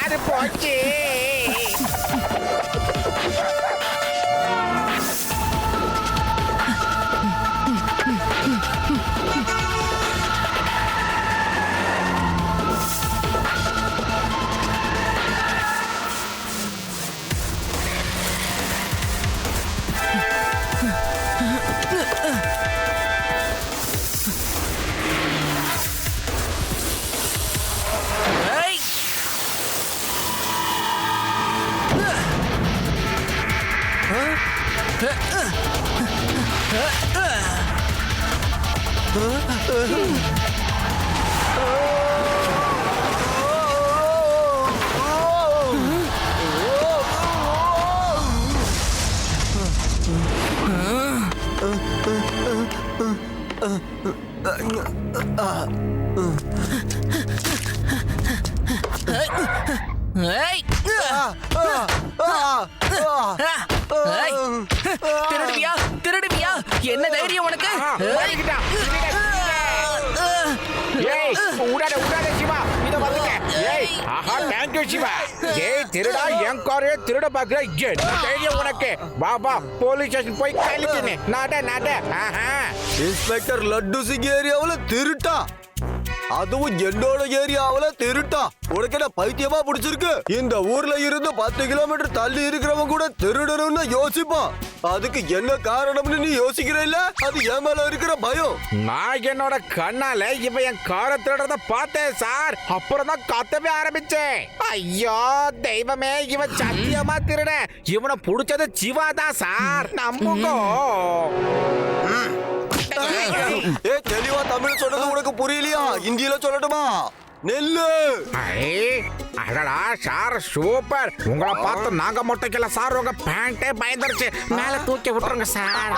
அது போச்சு. திருடுவியா திருடுவியா? என்ன தைரியம் உனக்கு? ஏய் உடாத உடாத சிவா, இத வந்துங்க. ஏய் ஆஹா, தேங்க் யூ சிவா. ஏய் திருடா, என் காரே திருட பாக்குற, என்ன தைரியம் உனக்கு? வா வா, போலீஸ் ஸ்டேஷன் போய் கைலிட்டுனே. நாட நாட. ஆஹா, இன்ஸ்பெக்டர் லட்டு சிங் ஏரியாவுல திருட்டா, அதுவும் என்னோட ஏரியாவுல திருட்டா. உனக்கு என்ன பைத்தியமா பிடிச்சிருக்கு? இந்த ஊர்ல இருந்து 10 கிலோமீட்டர் தள்ளி இருக்கிறவன் கூட திருடணும்னு யோசிப்பான். அதுக்கு என்ன காரணம்னு நீ யோசிக்கிற இல்ல? அது என் மேல இருக்கிற பயம். நான் என்னோட கண்ணால இவன் என் காரை திருடுறத பார்த்தேன் சார். அப்புறம் தான் கத்தவே ஆரம்பிச்சேன். ஐயோ தெய்வமே, இவன் சத்தியமா திருட. இவனை புடிச்சது சிவா தான் சார், நம்புங்க. ஏ, தெளிவா தமிழ் சொன்னது உனக்கு புரியலையா? இந்தியில சொல்லட்டுமா? நெல்லு. அடடா சார், சூப்பர். உங்களை பார்த்து நாங்க மொட்டைக்கல சார், உங்க பேண்டே பயந்துருச்சு. மேல தூக்கி விட்டுருங்க சார்.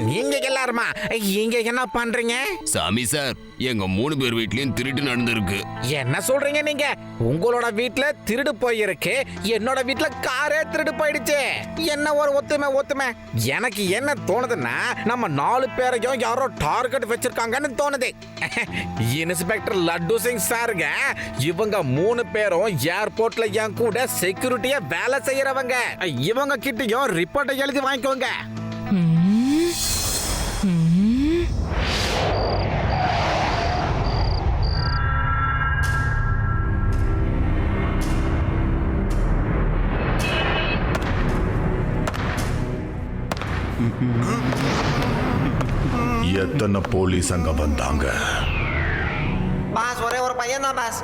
நீங்க எல்லாருமா இங்க என்ன பண்றீங்க? சாமி சார், எங்க 3 பேர் வீட்லயும் திருட்டு நடந்திருக்கு. என்ன சொல்றீங்க நீங்க? உங்களோட வீட்ல திருடு போயிருக்கு, என்னோட வீட்ல காரே திருடு போயிடுச்சு. என்ன ஒரு ஒத்துமை. எனக்கு என்ன தோணுதுன்னா, நம்ம 4 பேரையும் யாரோ டார்கெட் வச்சிருக்காங்கன்னு தோணுது. இன்ஸ்பெக்டர் லட்டு சிங் சாருங்க, இவங்க 3 பேரும் ஏர்போர்ட்ல என் கூட செக்யூரிட்டியா வேலை செய்யறவங்க. இவங்க கிட்டயும் ரிப்போர்ட்டை எழுதி வாங்கிக்கோங்க. எத்தனை போலீஸ் அங்க வந்தாங்க? பாஸ், ஒரே ஒரு பையன் தான் பாஸ்.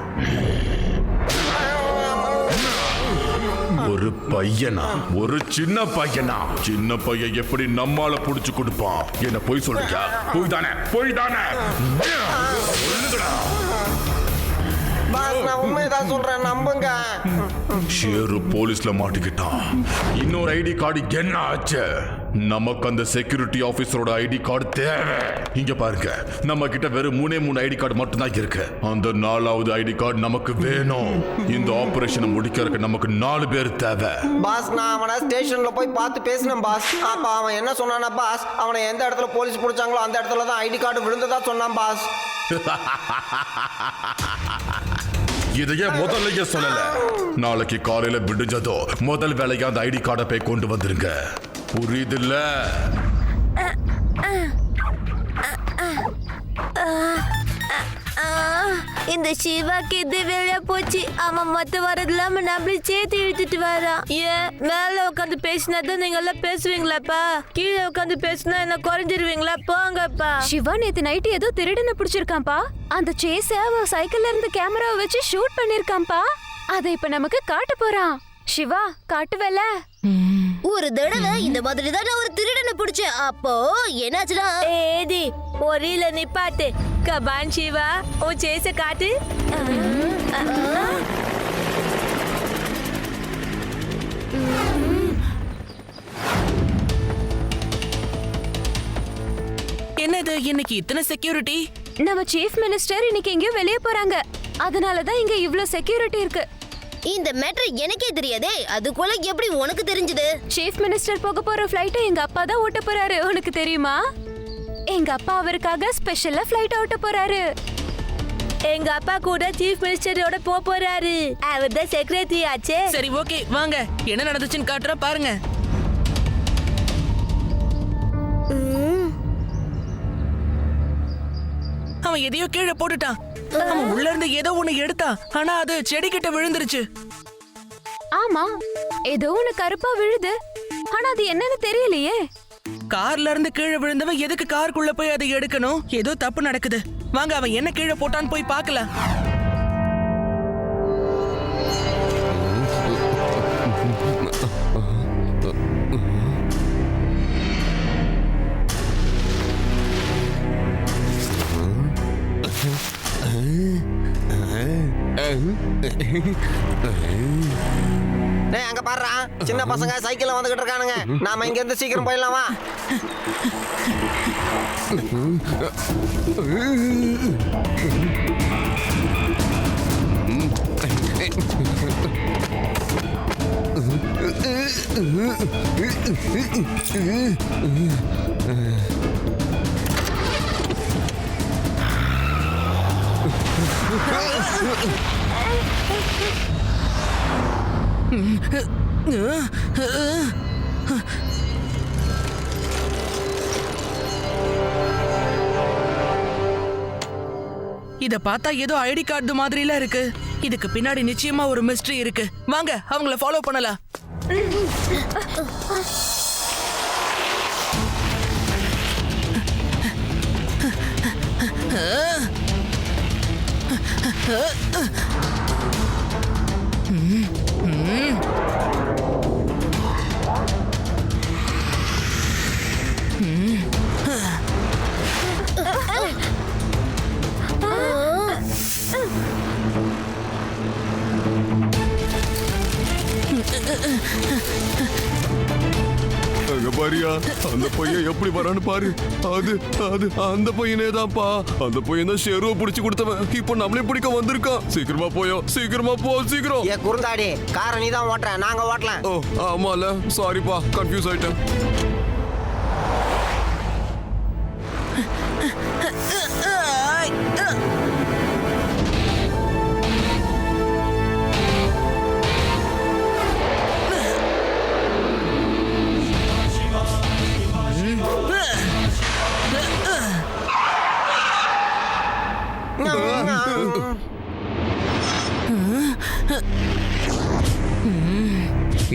ஒரு பையனா? ஒரு சின்ன பையனா? சின்ன பையன் எப்படி நம்மால புடிச்சு கொடுப்பான்? என்ன போய் சொல்றியா? போய் தானே பாஸ், நான் உண்மைதான் சொல்றேன், நம்புங்க. ஷேரு போலீஸ்ல மாட்டிக்கிட்டான். இன்னொரு ஐடி கார்டு என்ன ஆச்சு? நமக்கு அந்த செக்யூரிட்டி ஆபீசரோட ஐடி கார்டு தேவை. இங்க பாருங்க, நம்ம கிட்ட வெறும் 3 ஐடி கார்டு மட்டும் தான் இருக்கு. அந்த 4வது ஐடி கார்டு நமக்கு வேணும். இந்த ஆபரேஷனை முடிக்கிறதுக்கு நமக்கு 4 பேர் தேவை. பாஸ், நான் அவனை ஸ்டேஷன்ல போய் பார்த்து பேசினேன் பாஸ். அப்ப அவன் என்ன சொன்னானா பாஸ், அவனை எந்த இடத்துல போலீஸ் பிடிச்சாங்களோ அந்த இடத்துல தான் ஐடி கார்டு விழுந்ததா சொன்னான் பாஸ். இதையே முதல்லயே சொல்லல. நாளைக்கு காலையில விடுஞ்சதோ முதல் வேலையா அந்த ஐடி கார்டை போய் கொண்டு வந்துருங்க. புரியுதுல்ல? இந்த சிவாக்கு இது வேலையா போச்சு. அவன் மத்த வரதுலாம நம்மள சேர்த்து இழுத்துட்டு வரான். ஏன் மேல உட்காந்து பேசினாதான் நீங்க எல்லாம் பேசுவீங்களாப்பா? கீழே உட்காந்து பேசினா என்ன குறைஞ்சிருவீங்களா? போங்கப்பா. சிவா நேத்து நைட்டு ஏதோ திருடனை பிடிச்சிருக்கான்பா. அந்த சேஸ அவன் சைக்கிள்ல இருந்து கேமராவை வச்சு ஷூட் பண்ணிருக்கான்பா. அதை இப்ப நமக்கு காட்ட போறான். சிவா, காட்டுவல? ஒரு தடவை இந்த மாதிரி தான் நான் ஒரு திருடனை பிடிச்சேன். அப்போ என்னாச்சுன்னா, ஏதி பொரியல நிப்பாட்டு. கபான் சிவா, உன் சேஸ காட்டு. என்னது இன்னைக்கு இத்தனை செக்யூரிட்டி? நம்ம சீஃப் மினிஸ்டர் இன்னைக்கு எங்கேயோ வெளியே போறாங்க. அதனாலதான் இங்க இவ்ளோ செக்யூரிட்டி இருக்கு. இந்த மேட்டர் எனக்கே தெரியாதே, அதுக்குள்ள எப்படி உனக்கு தெரிஞ்சது? சீஃப் மினிஸ்டர் போக போற ஃப்ளைட்டை எங்க அப்பா தான் ஓட்ட போறாரு, உனக்கு தெரியுமா? எங்க அப்பா அவருக்காக ஸ்பெஷலா ஃப்ளைட் ஓட்ட போறாரு. எங்க அப்பா கூட சீஃப் மினிஸ்டரோட போறாரு. அவர் தான் செக்ரட்டரி ஆச்சே. சரி ஓகே வாங்க, என்ன நடந்துச்சுன்னு காட்டுற பாருங்க. அவன் எதையோ கீழே போட்டுட்டான். அவன் உள்ள இருந்து ஏதோ ஒண்ணு எடுத்தான், ஆனா அது செடி கிட்ட விழுந்துருச்சு. ஆமா, ஏதோ ஒண்ணு கருப்பா விழுது, ஆனா அது என்னன்னு தெரியலையே. கார்ல இருந்து கீழே விழுந்தவன் எதுக்கு காருக்குள்ள போய் அதை எடுக்கணும்? ஏதோ தப்பு நடக்குது. வாங்க, அவன் என்ன கீழே போட்டான்னு போய் பார்க்கலாம். டேய் அங்க பாருடா, சின்ன பசங்க சைக்கிள்ல வந்துகிட்டு இருக்கானுங்க. நாம இங்க இருந்து சீக்கிரம் போயிடலாம் வா. இத பார்த்தா ஏதோ ஐடி கார்டு மாதிரில இருக்கு. இதுக்கு பின்னாடி நிச்சயமா ஒரு மிஸ்ட்ரி இருக்கு. வாங்க, அவங்கள ஃபாலோ பண்ணலாம். அங்க பாரியா, அந்த பையன் எப்படி வரான்னு பாரு. அது அது அந்த பையனே தான்ப்பா. அந்த பையன் தான் ஷெருவை பிடிச்சு கொடுத்தவன். இப்போ நம்மளே பிடிக்க வந்திருக்கான். சீக்கிரமா போயோ, சீக்கிரமா போ, சீக்கிரம். ஏ குறுந்தாடி, காரை நீ தான் ஓட்டுற, நாங்க ஓட்டலாம். ஓ ஆமால, சாரிப்பா, கன்ஃபியூஸ் ஆயிட்டேன்.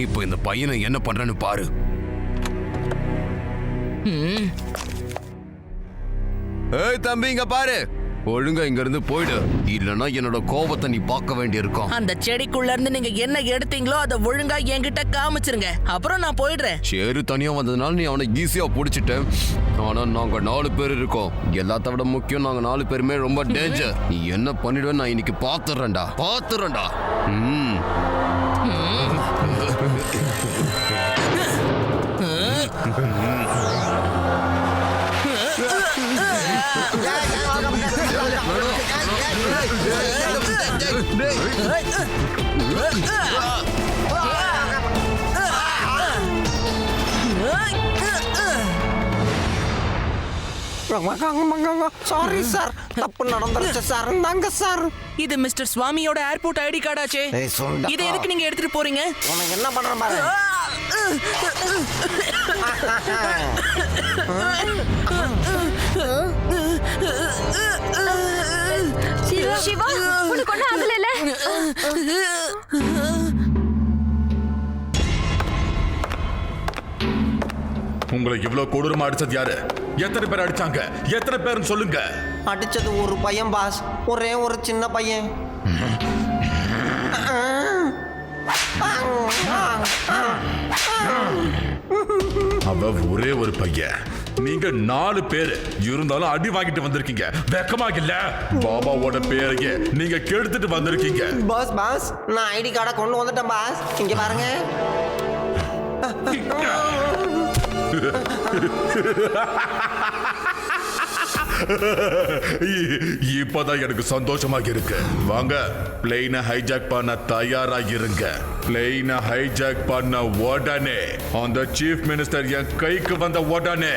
இப்போ இந்த பையனை என்ன பண்றன்னு பாரு. ஏய் தம்பி, இங்க பாரு. ஒழுங்கா இங்க இருந்து போயிடு, இல்லனா என்னோட கோபத்தை நீ பார்க்க வேண்டியிருக்கும். அந்த செடிக்குள்ள இருந்து நீங்க என்ன எடுத்தீங்களோ அதை ஒழுங்கா என்கிட்ட காமிச்சிருங்க, அப்புறம் நான் போயிடுறேன். ஷேரு தனியா வந்ததுனால நீ அவனை ஈஸியா பிடிச்சிட்ட. ஆனா நாங்க 4 பேர் இருக்கோம். எல்லாத்த விட முக்கியம், நாங்க 4 பேருமே ரொம்ப டேஞ்சர். நீ என்ன பண்ணிடுவ நான் இன்னைக்கு பாத்துறேன்டா. சாரி சார், தப்பு நடந்துருச்சு சார். நாங்க சார், இது மிஸ்டர் சுவாமியோட ஏர்போர்ட் ஐடி கார்டாச்சே. இதை எதுக்கு நீங்க எடுத்துட்டு போறீங்க? உனக்கு என்ன பண்றேன் பாரு. சிவா, உனக்கு ஒண்ணு ஆகல? உங்களை இவ்வளவு கொடூரமா அடிச்சது யாரு? எத்தனை பேர் அடிச்சாங்க? எத்தனை பேர்னு சொல்லுங்க. அடிச்சது ஒரு பையன் பாஸ், ஒரே ஒரு சின்ன பையன். அவ ஒரே ஒரு பையன், நீங்க 4 பேர் இருந்தாலும் அடி வாங்கிட்டு வந்திருக்கீங்க. வெக்கமாக இல்ல? பாபாவோட பேரையே நீங்க கெடுத்துட்டு வந்திருக்கீங்க. பாஸ் பாஸ், நான் ஐடி கார்டை கொண்டு வந்துட்டேன் பாஸ். இங்க பாருங்க. இப்பதான் எனக்கு சந்தோஷமாக இருக்கு. வாங்க, பிளேனை ஹைஜாக் பண்ண தயாராகிருங்க. பிளேனை ஹைஜாக் பண்ண உடனே அந்த சீஃப் மினிஸ்டர் என் கைக்கு வந்த உடனே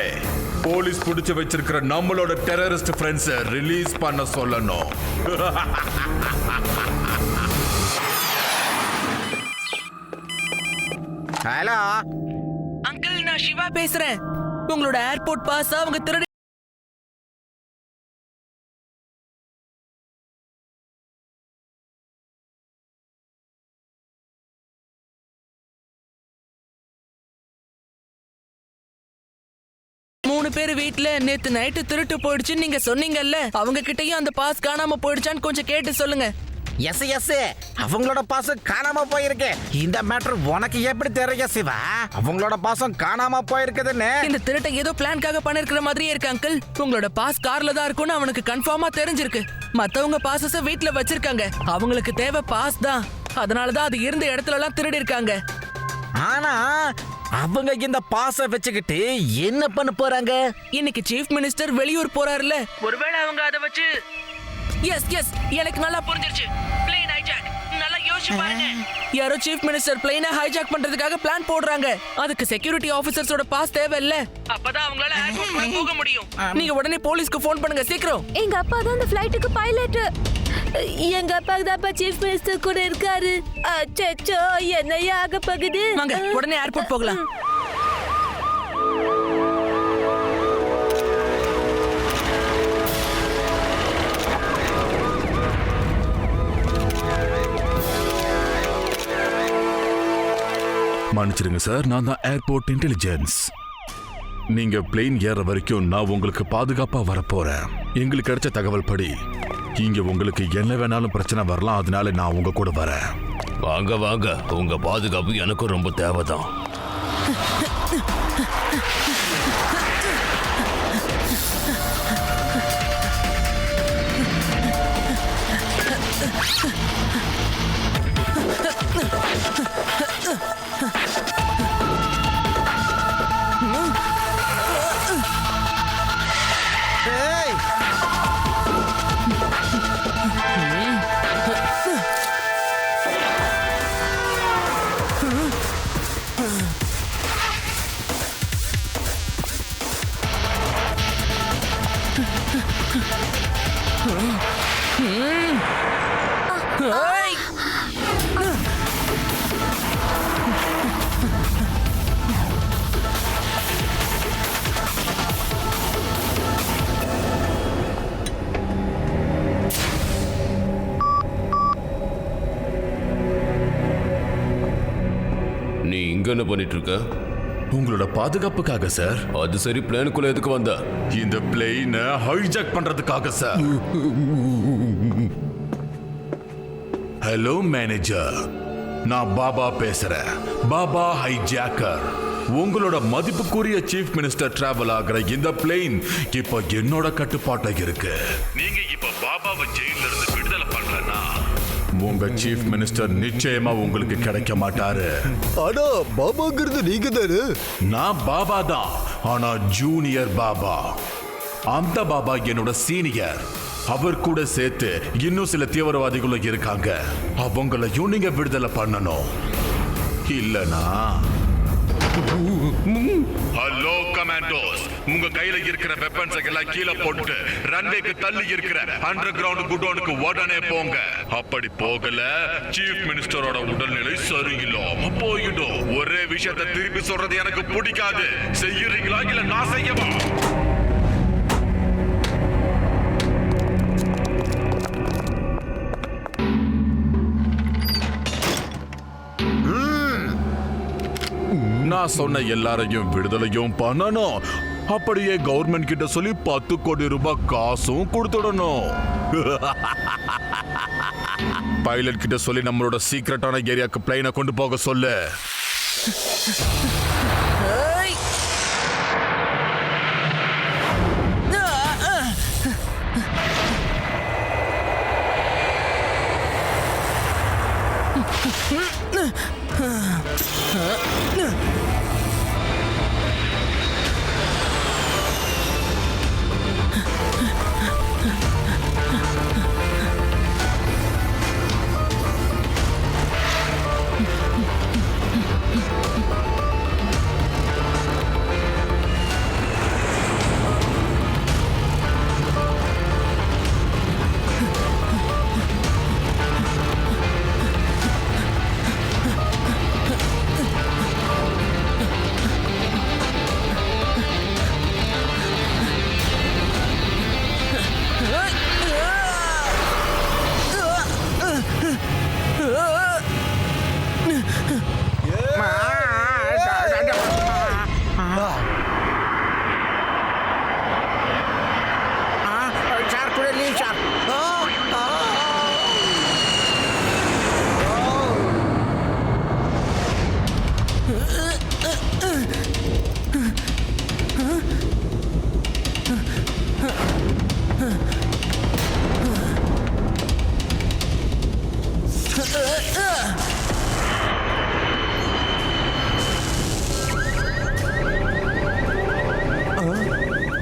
போலீஸ் பிடிச்சு வச்சிருக்கிற நம்மளோட டெரரிஸ்ட் ஃப்ரெண்ட்ஸ் ரிலீஸ் பண்ண சொல்லணும். ஹலோ அங்கிள், நான் சிவா பேசுறேன். உங்களோட ஏர்போர்ட் பாஸ் அவங்க திருடி மூணு பேர் வீட்ல நேத்து நைட்டு திருட்டு போயிடுச்சு நீங்க சொன்னீங்கல்ல. அவங்க கிட்டயும் அந்த பாஸ் காணாம போயிடுச்சான்னு கொஞ்சம் கேட்டு சொல்லுங்க. எஸ் அவங்களோட பாசம் காணாம போயிருக்கு. இந்த மேட்டர் உனக்கு எப்படி தெரியும் சிவா? அவங்களோட பாசம் காணாம போயிருக்குதுன்னு இந்த திருட்டை ஏதோ பிளான்காக பண்ணிருக்கிற மாதிரியே இருக்கு அங்கிள். உங்களோட பாஸ் கார்ல தான் இருக்கும்னு அவனுக்கு கன்ஃபார்மா தெரிஞ்சிருக்கு. மத்தவங்க பாசஸ வீட்ல வச்சிருக்காங்க. அவங்களுக்கு தேவை பாஸ் தான். அதனாலதான் அது இருந்த இடத்துல எல்லாம் திருடி இருக்காங்க. ஆனா அவங்க இந்த பாச வச்சுக்கிட்டு என்ன பண்ண போறாங்க? இன்னைக்கு சீஃப் மினிஸ்டர் வெளியூர் போறாருல, ஒருவேளை அவங்க அதை வச்சு எஸ் எனக்கு நல்லா புரிஞ்சிருச்சு. Plane hijack. நல்லா யோசிச்சு பாருங்க. யாரோ சீஃப் மினிஸ்டர் பிளேனை ஹைஜாக் பண்றதுக்காக பிளான் போடுறாங்க. அதுக்கு செக்யூரிட்டி ஆபீசர்ஸோட பாஸ் தேவை இல்ல. அப்பதான் அவங்களால ஏர்போர்ட் போக முடியும். நீங்க உடனே போலீஸ்க்கு ஃபோன் பண்ணுங்க சீக்கிரம். எங்க அப்பா தான் அந்த ஃளைட்டுக்கு பைலட். எங்க அப்பாக்கு தான் சீஃப் மினிஸ்டர் கூட இருக்காரு. அச்சோ, என்னையா ஆக போகுது? வாங்க உடனே ஏர்போர்ட் போகலாம். மன்னிச்சிடுங்க சார், நான் தான் ஏர்போர்ட் இன்டெலிஜென்ஸ். நீங்க பிளேன் ஏற வரைக்கும் நான் உங்களுக்கு பாதுகாப்பா வரப்போறேன். எங்களுக்கு கிடைச்ச தகவல் படி இங்க உங்களுக்கு என்ன வேணாலும் பிரச்சனை வரலாம். அதனால நான் உங்க கூட வரேன். வாங்க வாங்க, உங்க பாதுகாப்பு எனக்கும் ரொம்ப தேவைதான். நீ இங்க என்ன பண்ணிட்டு இருக்க? உங்களோட பாதுகாப்புக்காக சார். அது சரி, பிளேனுக்குள்ள எதுக்கு வந்த? இந்த பிளேனை ஹைஜாக் பண்றதுக்காக சார். ஹலோ மேனேஜர், நான் பாபா பேசுறேன். பாபா ஹைஜாக்கர். உங்களோட மதிப்புக்குரிய சீஃப் மினிஸ்டர் டிராவல் ஆகிற இந்த பிளேன் இப்ப என்னோட கட்டுப்பாட்டை இருக்கு. நீங்க இப்ப பாபாவை ஜெயில இருந்து விடுதலை பண்ணலனா உங்க சீஃப் மினிஸ்டர் நிச்சயமா உங்களுக்கு கிடைக்க மாட்டாரு. ஆனா பாபாங்கிறது நீங்க தானே? நான் பாபா தான், ஆனா ஜூனியர் பாபா. அந்த பாபா என்னோட சீனியர். அவர் கூட சேர்த்து இன்னும் சில தீவிரவாதிகளும் இருக்காங்க. அவங்களையும் நீங்க விடுதலை பண்ணணும். இல்லனா ஹலோ கமாண்டோஸ், உங்க கையில இருக்கிற வெப்பன்ஸ் எல்லாம் கீழே போட்டு ரன்வேக்கு தள்ளி இருக்கிற அண்டர் கிரவுண்ட் குடோனுக்கு உடனே போங்க. அப்படி போகல சீஃப் மினிஸ்டரோட உடல்நிலை சரியில்லாம போயிடும். ஒரே விஷயத்தை திருப்பி சொல்றது எனக்கு பிடிக்காது. செய்யறீங்களா இல்ல நான் செய்யவா? நான் சொன்ன எல்லாரையும் விடுதலையும் பண்ணணும். அப்படியே கவர்மெண்ட் கிட்ட சொல்லி 10 கோடி ரூபாய் காசும் கொடுத்துடணும். பைலட் கிட்ட சொல்லி நம்மளோட சீக்ரெட்டான ஏரியாக்கு பிளைனை கொண்டு போக சொல்லு.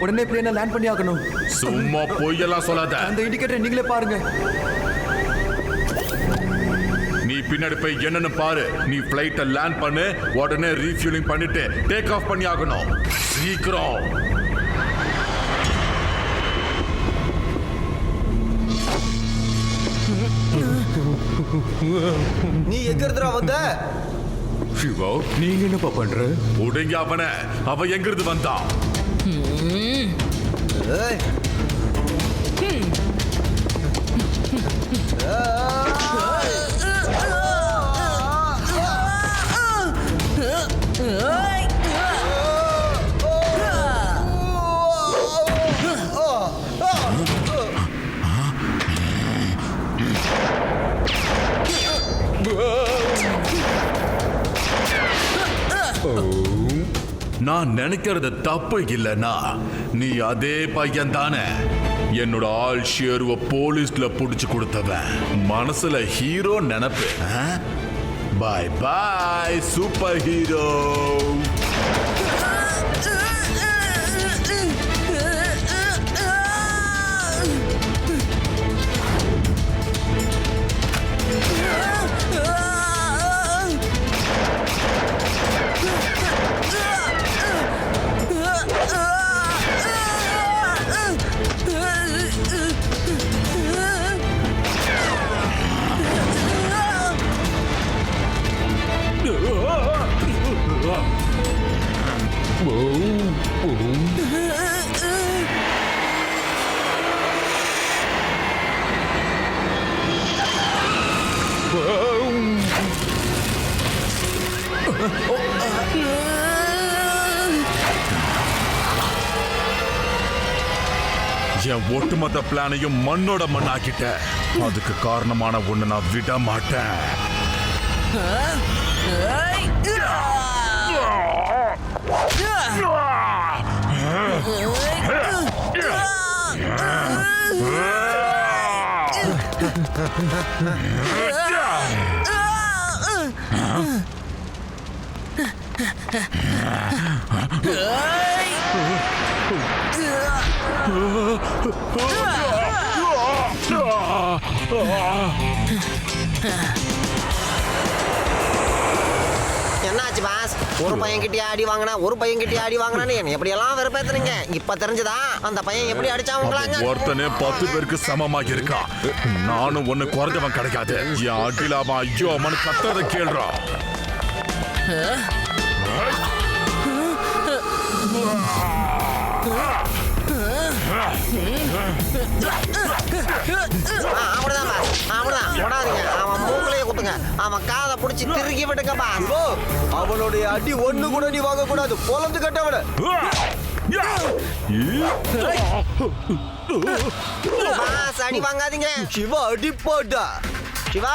உடனே பிளேனை லேண்ட் பண்ணி ஆகணும். சும்மா பொய்யெல்லாம் சொல்லாத. அந்த இண்டிகேட்டரை நீங்களே பாருங்க. நீ பின்னாடி போய் என்னன்னு பாரு. நீ ஃப்ளைட்டை லேண்ட் பண்ணு, உடனே ரீஃபியூலிங் பண்ணிட்டு டேக் ஆஃப் பண்ணி ஆகணும். சீக்கிரம். நீ எங்க இருந்துடா வந்த? சிவா, நீங்க என்னப்பா பண்ற? உடங்க அவன. அவ எங்க இருந்து வந்தான்? ஏய். நான் நினைக்கிறது தப்பு இல்லனா, நீ அதே பையன் தானே என்னோட ஆள் ஷேருவ போலீஸ்ல புடிச்சு கொடுத்தவன். மனசுல ஹீரோ நினைப்பு. பாய் பாய் சூப்பர் ஹீரோ. என் ஒட்டுமொத்த பிளானையும் மண்ணோட மண்ணாக்கிட்ட. அதுக்கு காரணமான ஒண்ணு நான் விட மாட்டேன். என்னாச்சு பாஸ்? ஒரு பையன் கிட்டே அடி வாங்கினா, ஒரு பையன் கிட்டே அடி வாங்கினான்னு என்ன எப்படி எல்லாம் வெறுப்பேத்துறீங்க? இப்ப தெரிஞ்சதா அந்த பையன் எப்படி அடிச்சாங்களாங்க? ஒருத்தனே 10 பேருக்கு சமமாக இருக்கான். நானும் ஒண்ணு குறைஞ்சவன் கிடைக்காது. என் அடியில அவன் ஐயோ அவன் கத்துறத கேள்றான். அப்படிதான் பாஸ், அப்படிதான். விடாதீங்க, அவன் மூக்கிலேயே குத்துங்க. அவன் காதை பிடிச்சி திருக்கி விட்டுங்க பாஸ். அவனுடைய அடி ஒண்ணு கூட நீ வாங்க கூடாது. பொலந்து கட்டவன. பாஸ் அடி வாங்காதீங்க. சிவா அடி போட்டா. சிவா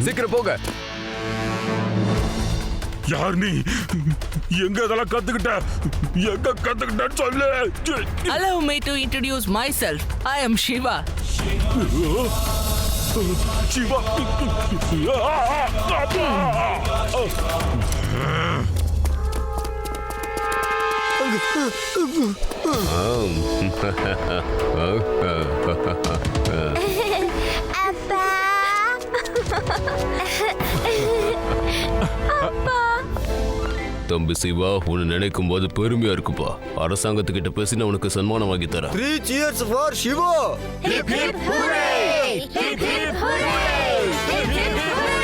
சீக்கிரம் போங்க. யார் நீ? எங்க இதெல்லாம் கத்துக்கிட்ட? எங்க கத்துக்கிட்ட சொல்லு. Allow me to introduce myself. I am Shiva. Siva. தம்பி சிவா, உன்னை நினைக்கும் போது பெருமையா இருக்குப்பா. அரசாங்கத்துக்கிட்ட பேசி நான் உனக்கு சன்மானம் வாங்கி தரேன். 3 cheers for Shiva. Hip hip hooray! Hip hip hooray! Hip hip hooray!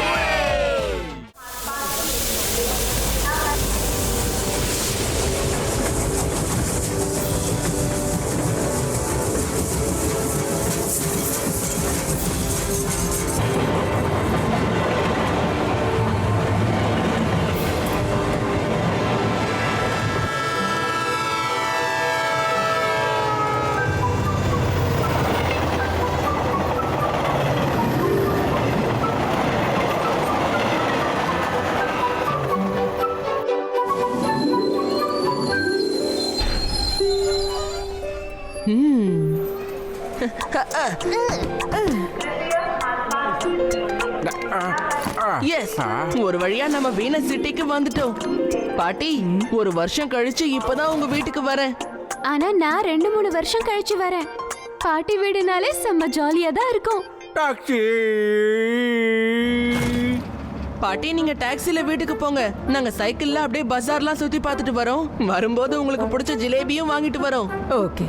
Yes, ஒரு வழியா நம்ம வீனஸ் சிட்டிக்கு வந்துட்டோம். பாட்டி, ஒரு வருஷம் கழிச்சு இப்பதான் உங்க வீட்டுக்கு வரேன். ஆனா நான் 2-3 வருஷம் கழிச்சு வரேன். பாட்டி வீடுனாலே செம்ம ஜாலியா தான் இருக்கும். பாட்டி, நீங்க டாக்ஸில வீட்டுக்கு போங்க. நாங்க சைக்கிள்ல அப்படியே பஜார்லாம் சுத்தி பார்த்துட்டு வரோம். வரும்போது உங்களுக்கு பிடிச்ச ஜிலேபியும் வாங்கிட்டு வரோம். ஓகே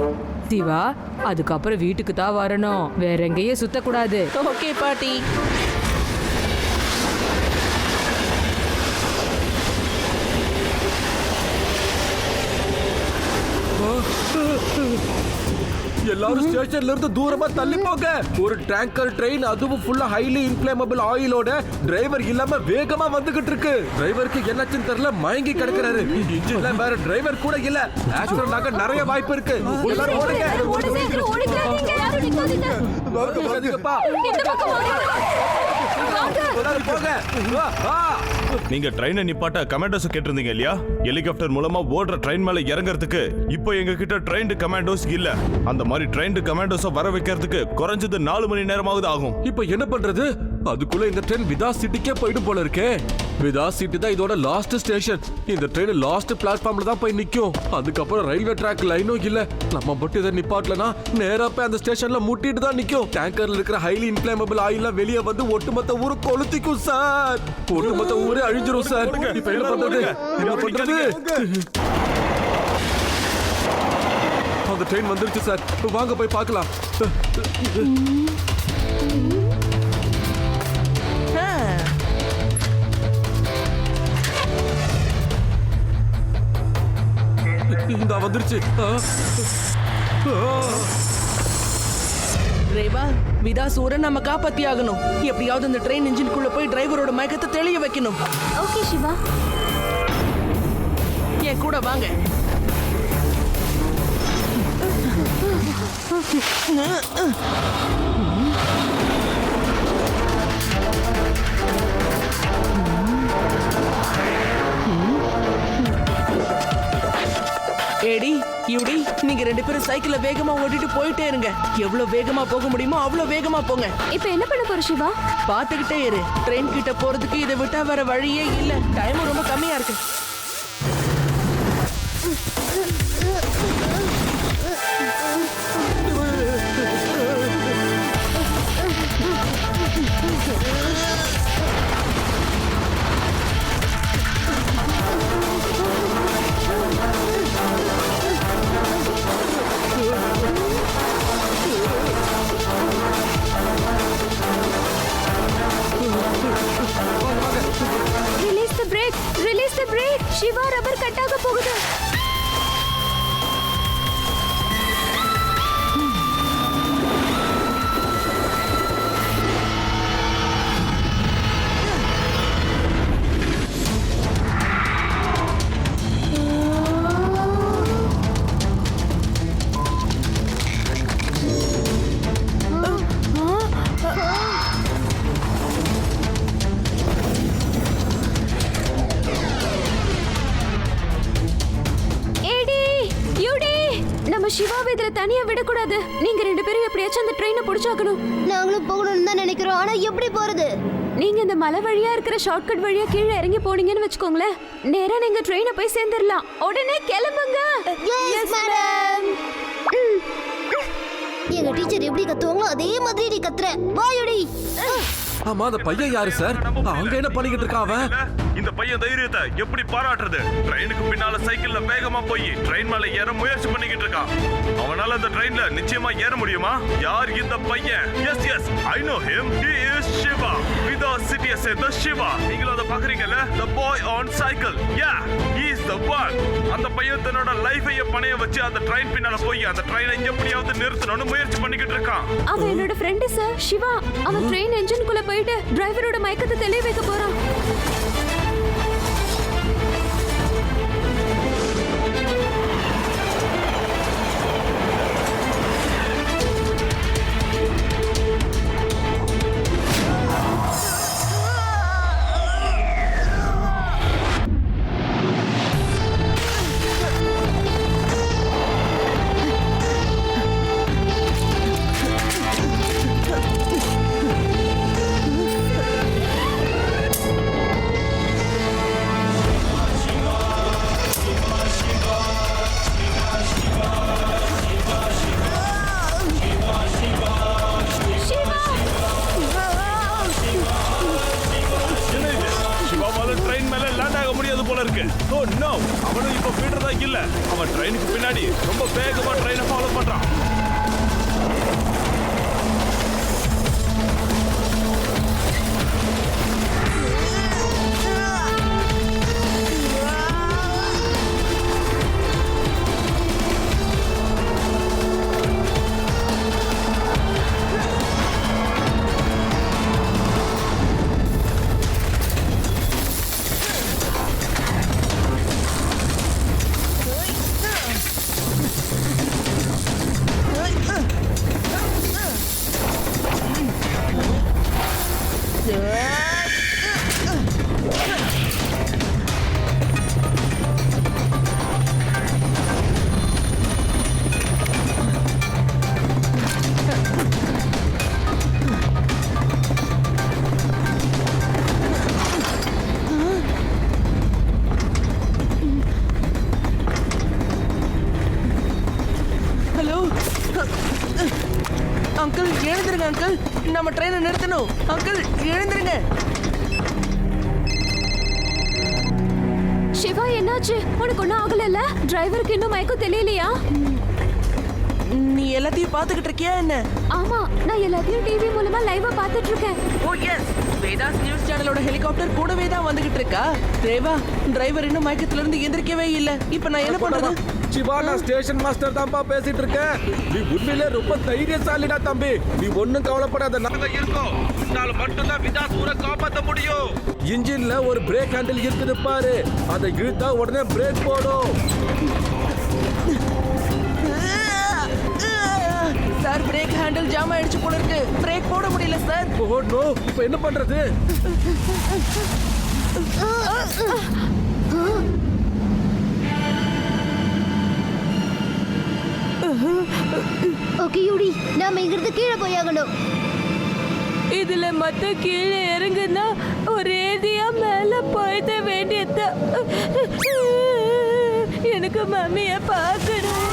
சிவா, அதுக்கப்புறம் வீட்டுக்கு தான் வரணும், வேற எங்கேயும் சுத்தக்கூடாது. ஓகே பாட்டி. எல்லாரும் ஸ்டேஷன்ல இருந்து தூரமா தள்ளி போங்க. ஒரு டேங்கர் ட்ரெயின், அதுவும் ஃபுல்லா ஹைலி இன்ஃப்ளேமபிள் ஆயிலோட டிரைவர் இல்லாம வேகமா வந்துகிட்டு இருக்கு. டிரைவருக்கு என்னாச்சுன்னு தெரியல, மயங்கி கிடக்குறாரு. இன்ஜின்ல வேற டிரைவர் கூட இல்ல. ஆக்சிடென்ட் ஆக நிறைய வாய்ப்பு இருக்கு. எல்லாரும் ஓடுங்க. போகாதீங்கப்பா. எல்லாரும் போங்க. நீங்க ட்ரெயினை நிப்பாட்ட கமாண்டோஸ் கேட்டிருந்தீங்க இல்லையா? ஹெலிகாப்டர் மூலமா ஓடுற ட்ரெயின் மேல இறங்குறதுக்கு இப்போ எங்க கிட்ட ட்ரெயின்டு கமாண்டோஸ் இல்ல. அந்த மாதிரி ட்ரெயின்டு கமாண்டோஸ வர வைக்கிறதுக்கு குறைஞ்சது 4 மணி நேரமாவது ஆகும். இப்போ என்ன பண்றது? அதுக்குள்ள இந்த ட்ரெயின் விதாஸ் சிட்டிக்கே போயிடும் போல இருக்கே. விதாஸ் சிட்டி தான் இதோட லாஸ்ட் ஸ்டேஷன். இந்த ட்ரெயின் லாஸ்ட் பிளாட்ஃபார்ம்ல தான் போய் நிக்கும். அதுக்கப்புறம் ரயில்வே ட்ராக் லைனும் இல்ல. நம்ம மட்டும் இதை நிப்பாட்டலனா நேரா போய் அந்த ஸ்டேஷன்ல முட்டிட்டு தான் நிக்கும். டேங்கர்ல இருக்கிற ஹைலி இன்ஃப்ளேமபிள் ஆயில வெளியே வந்து ஒட்டுமொத்த ஊரு கொளுத்திக்கும் சார். ஒட்டுமொத்த ஊரே அழிஞ்சிரும் சார். இப்ப என்ன பண்றது? என்ன பண்றது? அந்த ட்ரெயின் வந்துருச்சு சார். வாங்க போய் பார்க்கலாம். இந்த வந்துருச்சு. ரேவா, விதாசூரை நம்ம காப்பாத்தி ஆகணும். எப்படியாவது இந்த ட்ரெயின் இன்ஜினுக்குள்ள போய் டிரைவரோட மயக்கத்தை தெளிய வைக்கணும். ஓகே சிவா, என் கூட வாங்க. ஏடி யூடி, நீங்க 2 பேரும் சைக்கிள வேகமா ஓட்டிட்டு போயிட்டே இருங்க. எவ்வளவு வேகமா போக முடியுமோ அவ்வளவு வேகமா போங்க. இப்போ என்ன பண்ண போற சிவா? பாத்துக்கிட்டே இரு. ட்ரெயின் கிட்ட போறதுக்கு இதை விட்டா வேற வழியே இல்ல. டைம் ரொம்ப கம்மியா இருக்கு. Release the brake. Siva, rubber cut ஆக போகுது. சிவாவை இதுல தனியா விடக்கூடாது. நீங்க 2 பேரும் எப்படியாச்சும் அந்த ட்ரெயினை பிடிச்சாக்கணும். நாங்களும் போகணும்னு தான் நினைக்கிறோம். ஆனா எப்படி போறது? நீங்க இந்த மலை வழியா இருக்கிற ஷார்ட்கட் வழியா கீழே இறங்கி போனீங்கன்னு வச்சுக்கோங்களேன், நேரா நீங்க ட்ரெயினை போய் சேர்ந்துடலாம். உடனே கிளம்புங்க. Yes madam. எங்க டீச்சர் எப்படி கத்துவாங்களோ அதே மாதிரி நீ கத்துற. வாயுடி. ஆமா, அந்த பையன் யாரு சார்? அங்க என்ன பண்ணிக்கிட்டு இருக்கான் அவன்? இந்த பையன் தைரியத்தை எப்படி பாராட்டுறது? ட்ரெயினுக்கு பின்னால சைக்கிள்ல வேகமா போய் ட்ரெயின் மேல ஏற முயற்சி பண்ணிக்கிட்டு இருக்கான். அவனால அந்த ட்ரெயின்ல நிச்சயமா ஏற முடியுமா? யார் இந்த பையன்? Yes yes, I know him. He is Shiva. விதாஸ் சிட்டியை சேர்ந்த சிவா. நீங்களும் அதை பாக்குறீங்கல்ல? the boy on cycle. yeah, he is the one. அந்த பையன் தன்னோட லைஃபையே பணைய வச்சு அந்த ட்ரெயின் பின்னால போய் அந்த ட்ரெயினை எப்படியாவது நிறுத்தணும்னு முயற்சி பண்ணிக்கிட்டு இருக்கான். அவன் என்னோட ஃப்ரெண்ட் சார், சிவா. அவன் ட்ரெயின் என்ஜினுக்குள்ள போயிட்டு டிரைவரோட மயக்கத்தை தெளிய வைக்க போறான். இல்ல அவன் ட்ரெயினுக்கு பின்னாடி ரொம்ப வேகமா ட்ரெயினை ஃபாலோ பண்றான். ஹலோ அங்கிள், எழுந்திருங்க அங்கிள். நம்ம ட்ரெயினை நிறுத்தணும். அங்கிள், எழுந்திருங்க. சிவா, என்னாச்சு? உனக்கு ஒன்றும் ஆகலைல்ல? டிரைவருக்கு இன்னும் மயக்கம் தெரியலையா? நீ எல்லாத்தையும் பார்த்துக்கிட்டு இருக்கியா என்ன? ஆமா, நான் எல்லாத்தையும் டிவி மூலமா லைவா பார்த்துட்டு இருக்கேன். ஓ எஸ், வேதாஸ் நியூஸ் சேனலோட ஹெலிகாப்டர் கூடவே தான் வந்துகிட்டு இருக்கா. தேவா, டிரைவர் இன்னும் மயக்கத்துல இருந்து எந்திரிக்கவே இல்ல. இப்போ நான் என்ன பண்றது? சிவா, நான் ஸ்டேஷன் மாஸ்டர் தான்ப்பா பேசிட்டு இருக்கேன். நீ உண்மையிலே ரொம்ப தைரியசாலிடா தம்பி. நீ ஒன்னும் கவலைப்படாத, நாங்க இருக்கோம். உன்னால மட்டும் தான் விதாஸ் ஊரை காப்பாத்த முடியும். இன்ஜின்ல ஒரு பிரேக் ஹேண்டில் இருக்குது பாரு, அதை இழுத்தா உடனே பிரேக் போடும். சார், பிரேக் ஹேண்டில் ஜாம் ஆயிடுச்சு போல இருக்கு. பிரேக் போட முடியல சார். ஓ நோ, இப்போ என்ன பண்றது? ஓகே யூடி, நாம இங்கிருந்து கீழே போயாகணும். இதுல மொத்தம் கீழே இறங்குனா ஒரேடியா மேல போயிட வேண்டியது. எனக்கு மம்மிய பார்க்கணும்.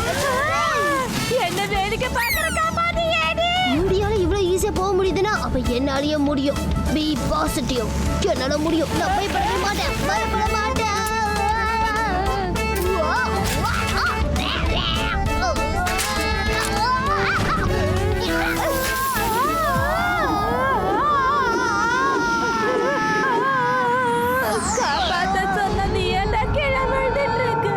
என்ன வேடிக்கை பார்க்கறக்கா பாதி ஏடி. யூடியால இவ்வளவு ஈஸியா போக முடியுதுன்னா அப்ப என்னாலயும் முடியும். Be positive. என்னால முடியும். நான் பயப்பட மாட்டேன். பயப்பட மாட்டேன். காப்பாத்த சொன்ன நீ ஏன்டா கீழே விழுந்துட்டு இருக்க?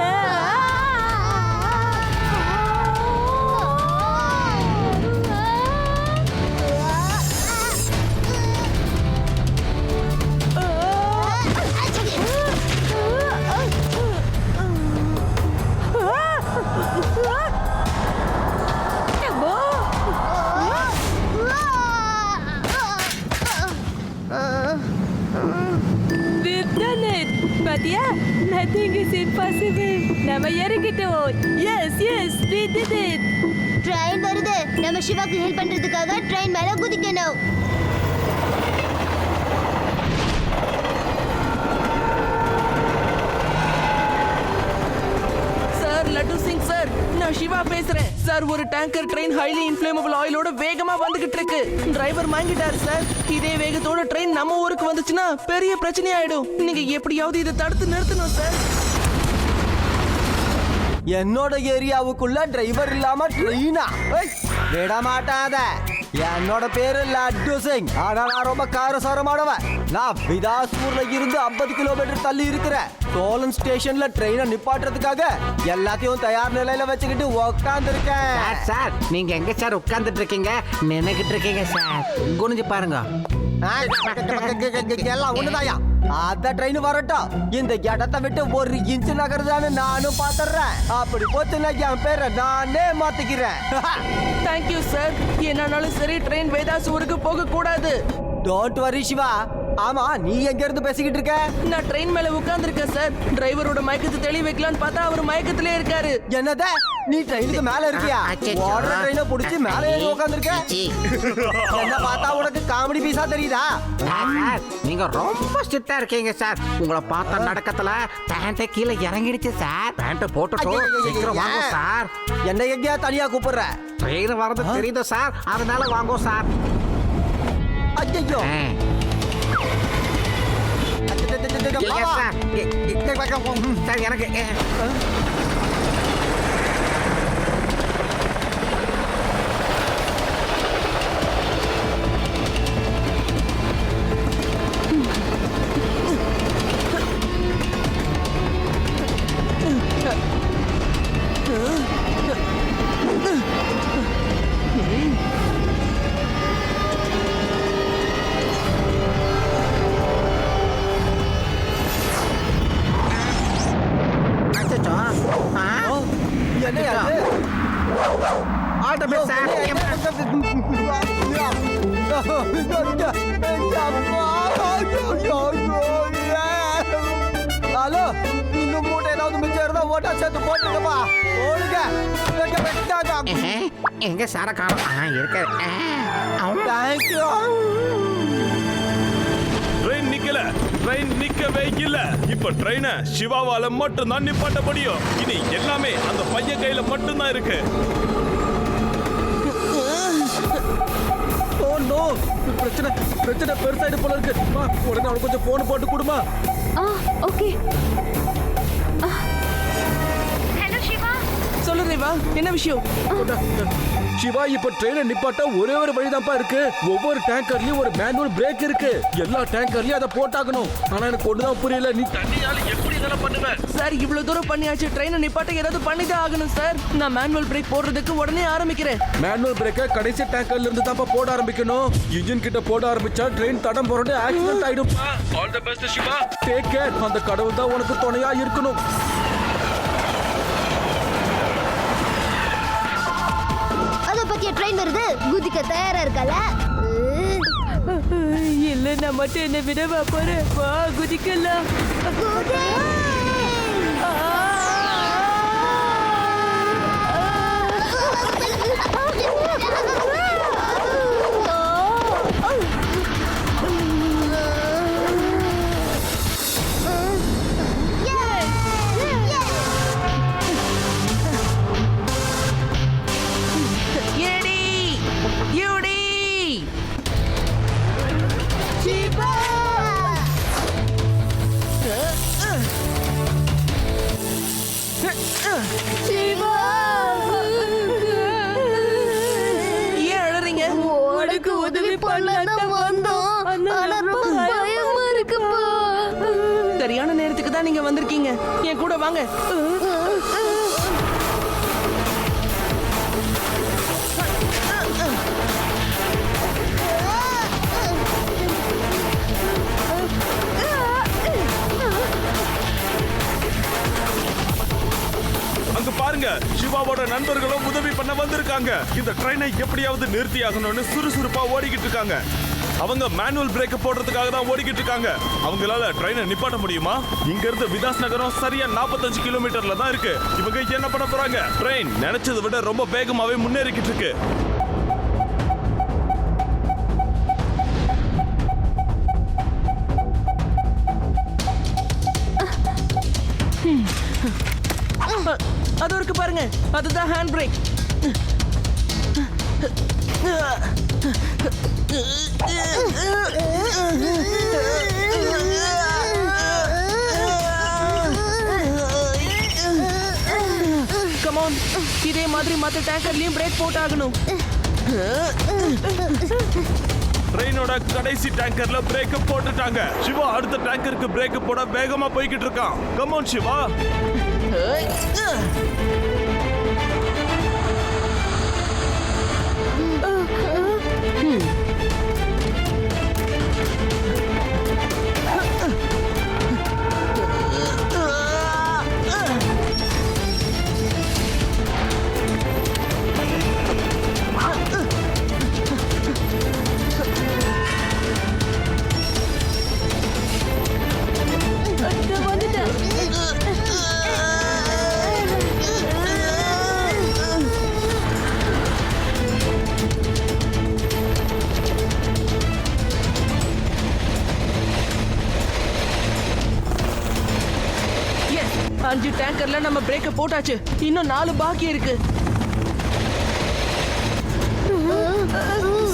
பாத்தியா, nothing is impossible. நம்ம இறங்கிட்டோம். Yes, yes, we did it. Train வருது. நம்ம சிவாக்கு ஹெல்ப் பண்றதுக்காக ட்ரெயின் மேல குதிக்கணும். சார், லட்டு சிங் சார், நான் சிவா பேசுறேன். சார், ஒரு டேங்கர் ட்ரெயின் ஹைலி இன்ஃப்ளேமபிள் ஆயிலோட வேகமா வந்துகிட்டு இருக்கு. டிரைவர் வாங்கிட்டாரு சார். இதே வேகத்தோட ட்ரெயின் நம்ம ஊருக்கு வந்துச்சுன்னா பெரிய பிரச்சனை ஆயிடும். நீங்க எப்படியாவது இதை தடுத்து நிறுத்தணும் சார். என்னோட ஏரியாவுக்குள்ள டிரைவர் இல்லாம ட்ரெயினா விட மாட்டாத. என்னோட பேரு லட்டு சிங். ஆனா நான் ரொம்ப காரசாரமானவன். நான் விதாஸ்பூர்ல இருந்து 50 கிலோமீட்டர் தள்ளி இருக்கிற சோலன் ஸ்டேஷன்ல ட்ரெயினை நிப்பாட்டுறதுக்காக எல்லாத்தையும் தயார் நிலையில வச்சுக்கிட்டு உட்கார்ந்து இருக்கேன். சார், நீங்க எங்க சார் உட்கார்ந்துட்டு இருக்கீங்க? நினைக்கிட்டு இருக்கீங்க சார். குனிஞ்சு பாருங்க. எல்லாம் ஒண்ணுதாயா. அந்த ட்ரெயின் வரட்டும். இந்த இடத்தை விட்டு 1 இன்ச் நகருதான்னு நானும் பாத்துறேன். அப்படி போச்சுன்னா என் பேரை நானே மாத்திக்கிறேன். Thank you sir. என்னாலும் சரி, ட்ரெயின் வேதாஸ் ஊருக்கு போக கூடாது. Don't worry Siva. ஆமா, நீ எங்க இருந்து பேசிக்கிட்டு இருக்க? நான் ட்ரெயின் மேல உட்கார்ந்திருக்கேன் சார். டிரைவரோட மயக்கத்தை தெளி வைக்கலான்னு பார்த்தா அவர் மயக்கத்திலே இருக்காரு. என்னது? நீ ட்ரெயினுக்கு மேல இருக்கியா? ஓடுற ட்ரெயினை புடிச்சு மேல ஏறி உட்கார்ந்திருக்க. என்ன பார்த்தா உனக்கு காமெடி பீஸா தெரியுதா? சார், நீங்க ரொம்ப ஸ்ட்ரிக்ட்டா இருக்கீங்க சார். உங்களை பார்த்தா நடக்கத்துல பேண்ட கீழே இறங்கிடுச்சு சார். பேண்ட போட்டுட்டு சீக்கிரம் வாங்க சார். என்ன எங்கேயா தனியா கூப்பிடுற? ட்ரெயின் வரது தெரியுது சார், அதனால வாங்க சார். ஐயோ, சார் எனக்கு ஹலோ இந்த மூட்டை ஏதாவது மிச்சம் இருந்தா ஓட்டா சேர்த்து போட்டுக்கப்பா ஓடுங்க எங்க சார காணும் இருக்காரு தேங்க்யூ ட்ரெயின் நிக்கல ட்ரெயின் நிக்கவே இல்ல இப்ப ட்ரெயினை சிவாவால மட்டும் தான் நிப்பாட்ட முடியும் இனி எல்லாமே அந்த பையன் கையில மட்டும் தான் இருக்கு ஓ நோ பிரச்சனை பெருசாயிடு போல இருக்கு உடனே அவனுக்கு கொஞ்சம் போன் போட்டு கொடுமா ஓகே. சொல்லு ரேவா, என்ன விஷயம்? சிவா, இப்ப ட்ரெயினை நிப்பாட்ட ஒரே ஒரு வழிதான்ப்பா இருக்கு. ஒவ்வொரு டேங்கர்லயும் ஒரு மேனுவல் பிரேக் இருக்கு. எல்லா டேங்கர்லயும் அதை போட்டாகணும். ஆனா எனக்கு ஒண்ணுதான் புரியல, நீ தண்ணியால எப்படி இதெல்லாம் பண்ணுவ? சார், இவ்வளவு தூரம் பண்ணியாச்சு, ட்ரெயினை நிப்பாட்ட ஏதாவது பண்ணிதான் ஆகணும் சார். நான் மேனுவல் பிரேக் போடுறதுக்கு உடனே ஆரம்பிக்கிறேன். மேனுவல் பிரேக்க கடைசி டேங்கர்ல இருந்து தான் போட ஆரம்பிக்கணும். இன்ஜின் கிட்ட போட ஆரம்பிச்சா ட்ரெயின் தடம் புரண்டு ஆக்சிடென்ட் ஆயிடும். All the best Siva, take care. அந்த கடவுள் தான் உனக்கு துணையா இருக்கணும். அத பத்திய ட்ரெயின் வருது, குதிக்க தயாரா இருக்கல? இல்ல, நான் மட்டும் என்ன விடவா போறேன். வா, குதிக்கலாம். சரியான நேரத்துக்கு தான் நீங்க வந்திருக்கீங்க. என் கூட வாங்க. அங்க பாருங்க, சிவாவோட நண்பர்களும் உதவி பண்ண வந்திருக்காங்க. இந்த ட்ரெயினை எப்படியாவது நிறுத்தி ஆகணும்னு சுறுசுறுப்பா ஓடிக்கிட்டு இருக்காங்க. அவங்க மேனுவல் பிரேக் போடுறதுக்காக தான் ஓடிக்கிட்டு இருக்காங்க. அவங்களால ட்ரெயினை நிப்பாட்ட முடியுமா? இங்க இருந்து விதாஸ் நகரம் சரியா 45 கிலோமீட்டர்ல தான் இருக்கு. இவங்க என்ன பண்ண போறாங்க? ட்ரெயின் நினைச்சதை விட ரொம்ப வேகமாவே முன்னேறிக்கிட்டு இருக்கு. அது இருக்கு பாருங்க, அதுதான் ஹேண்ட் பிரேக். கம் ஆன், இதே மாதிரி மத்த டேங்கர்லயும் பிரேக் போட்டாகணும். ட்ரெயினோட கடைசி டேங்கர்ல பிரேக் போட்டுட்டாங்க. சிவா அடுத்த டேங்கருக்கு பிரேக் போட வேகமா போய்கிட்டு இருக்கான். Come on Siva. அஞ்சு டேங்கர்ல நம்ம பிரேக்க போட்டாச்சு. இன்னும் 4 பாக்கி இருக்கு.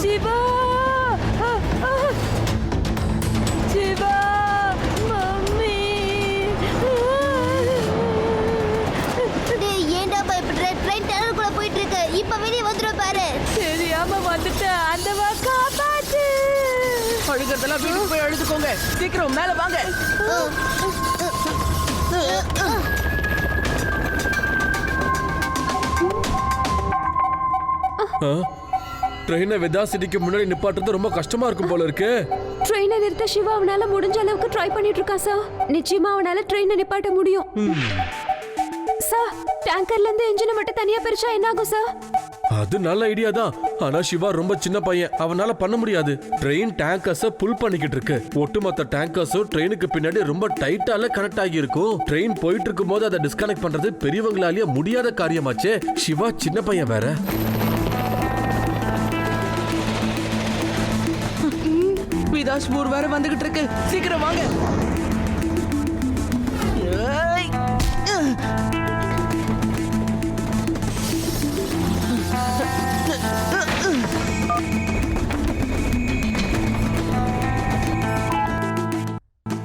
சிவா, சிவா, இருக்கிறதெல்லாம் வீட்டுக்கு போய் எழுதுக்கோங்க. சீக்கிரம் மேல வாங்க. ட்ரெயினை விதா சிட்டிக்கு முன்னாடி நிப்பாட்டுறது ரொம்ப கஷ்டமா இருக்கும் போல இருக்கு. ட்ரெயினை நிறுத்த சிவா அவனால முடிஞ்ச அளவுக்கு ட்ரை பண்ணிட்டு இருக்கான் சார். நிச்சயமா அவனால ட்ரெயினை நிப்பாட்ட முடியும். சார், டேங்கர்ல இருந்து என்ஜினை மட்டும் தனியா பிரிச்சா என்ன ஆகும் சார்? அது நல்ல ஐடியா தான். ஆனா சிவா ரொம்ப சின்ன பையன், அவனால பண்ண முடியாது. ட்ரெயின் டேங்கர்ஸ புல் பண்ணிக்கிட்டு இருக்கு. ஒட்டுமொத்த டேங்கர்ஸும் ட்ரெயினுக்கு பின்னாடி ரொம்ப டைட்டால கனெக்ட் ஆகி இருக்கும். ட்ரெயின் போயிட்டு இருக்கும் போது அதை டிஸ்கனெக்ட் பண்றது பெரியவங்களாலேயே முடியாத காரியமாச்சே. சிவா சின்ன பையன் வேற. விதாஸ்பூர் வேற வந்துகிட்டு இருக்கு. சீக்கிரம் வாங்க.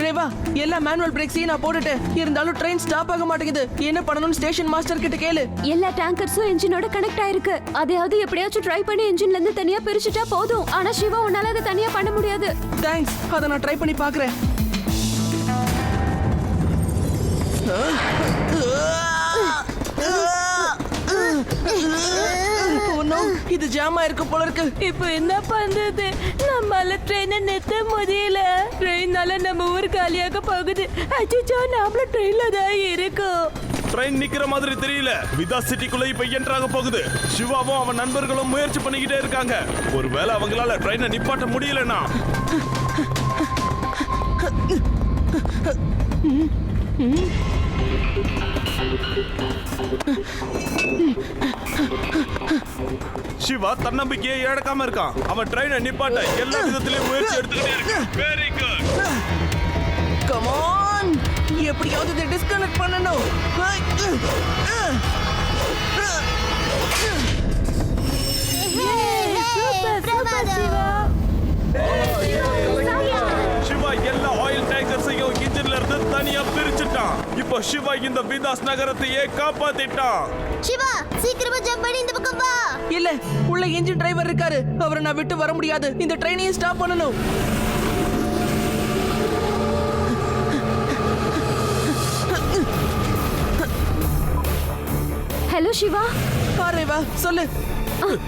ரேவா, எல்லா மேனுவல் பிரேக்ஸையும் நான் போட்டுட்டேன். இருந்தாலும் ட்ரெயின் ஸ்டாப் ஆக மாட்டேங்குது. என்ன பண்ணணும்னு ஸ்டேஷன் மாஸ்டர் கிட்ட கேளு. எல்லா டேங்கர்ஸும் என்ஜினோட கனெக்ட் ஆயிருக்கு. அதையாவது எப்படியாச்சும் ட்ரை பண்ணி என்ஜின்ல இருந்து தனியா பிரிச்சுட்டா போதும். ஆனா சிவா உன்னால அதை தனியா பண்ண முடியாது. தேங்க்ஸ், அதை நான் ட்ரை பண்ணி பார்க்கறேன். இது ஜாமா இருக்கு போல இருக்கு. இப்போ என்ன பண்றது? நம்மால ட்ரெயினை நிறுத்த முடியல. ட்ரெயினால நம்ம ஊர் காலியாக போகுது. அச்சோ, நாமளும் ட்ரெயின்ல தான் இருக்கோம். ட்ரெயின் நிக்கிற மாதிரி தெரியல. விதா சிட்டிக்குள்ள இப்ப என்ட்ராக போகுது. சிவாவும் அவன் நண்பர்களும் முயற்சி பண்ணிக்கிட்டே இருக்காங்க. ஒருவேளை அவங்களால ட்ரெயினை நிப்பாட்ட முடியலனா சிவா தன்னம்பிக்கையை இழக்காம இருக்கான். அவன் ட்ரெயினை நிப்பாட்ட எல்லா விதத்திலயும் முயற்சி எடுத்துக்கிட்டே இருக்கான். Very good. கம் ஆன், எப்படியாவது இதை டிஸ்கனெக்ட் பண்ணணும். சிவா எல்லா ஆயில் டேங்கர்ஸையும் இன்ஜின்ல இருந்து தனியா பிரிச்சுட்டான். இப்போ சிவா இந்த விதாஸ் நகரத்தையே காப்பாத்திட்டான். சிவா, சீக்கிரமா ஜம்ப் பண்ணி இந்த பக்கம் வா. இல்ல, உள்ள இன்ஜின் டிரைவர் இருக்காரு. அவரை நான் விட்டு வர முடியாது. இந்த ட்ரெயினையும் ஸ்டாப் பண்ணணும். ஹலோ சிவா. ரேவா, சொல்லு.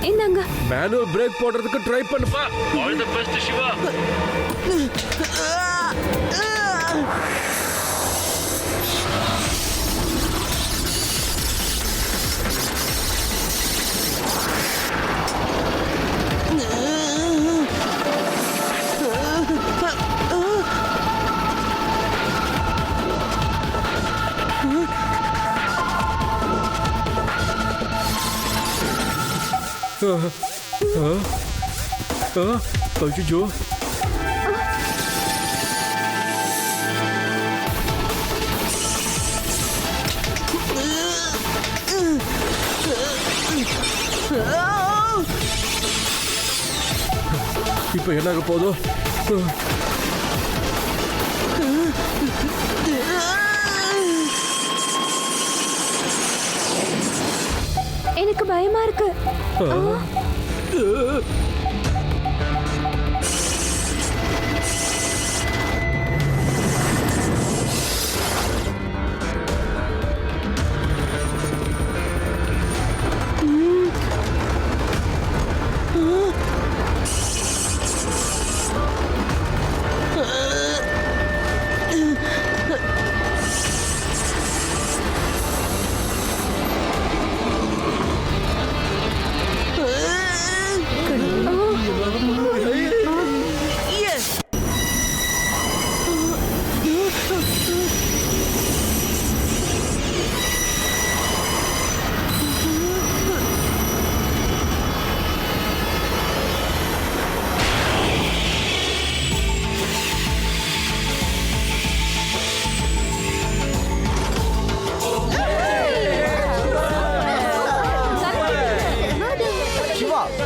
இந்தாங்க. மேனுவல் பிரேக் போடுறதுக்கு ட்ரை பண்ணுப்பா. All the best Siva. ஐயோ, இப்ப என்ன போதோ? எனக்கு பயமா இருக்கு.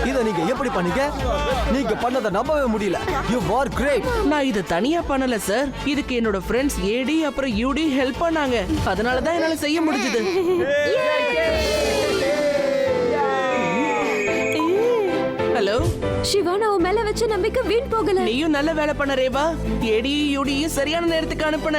இத நீங்க எப்படி பண்ணீங்க? நீங்க பண்ணத நம்பவே முடியல. You are great. நான் இத தனியா பண்ணல சார். இதுக்கு என்னோட ஃப்ரெண்ட்ஸ் ஏடி அப்புறம் யூடி ஹெல்ப் பண்ணாங்க. அதனால தான் என்னால செய்ய முடிஞ்சது. ஹலோ, சிவா நான் உன் மேல வச்ச நம்பிக்கை வீண் போகல. நீயும் நல்ல வேலை பண்ண ரேவா. ஏடி யூடியும் சரியான நேரத்துக்கு அனுப்புன.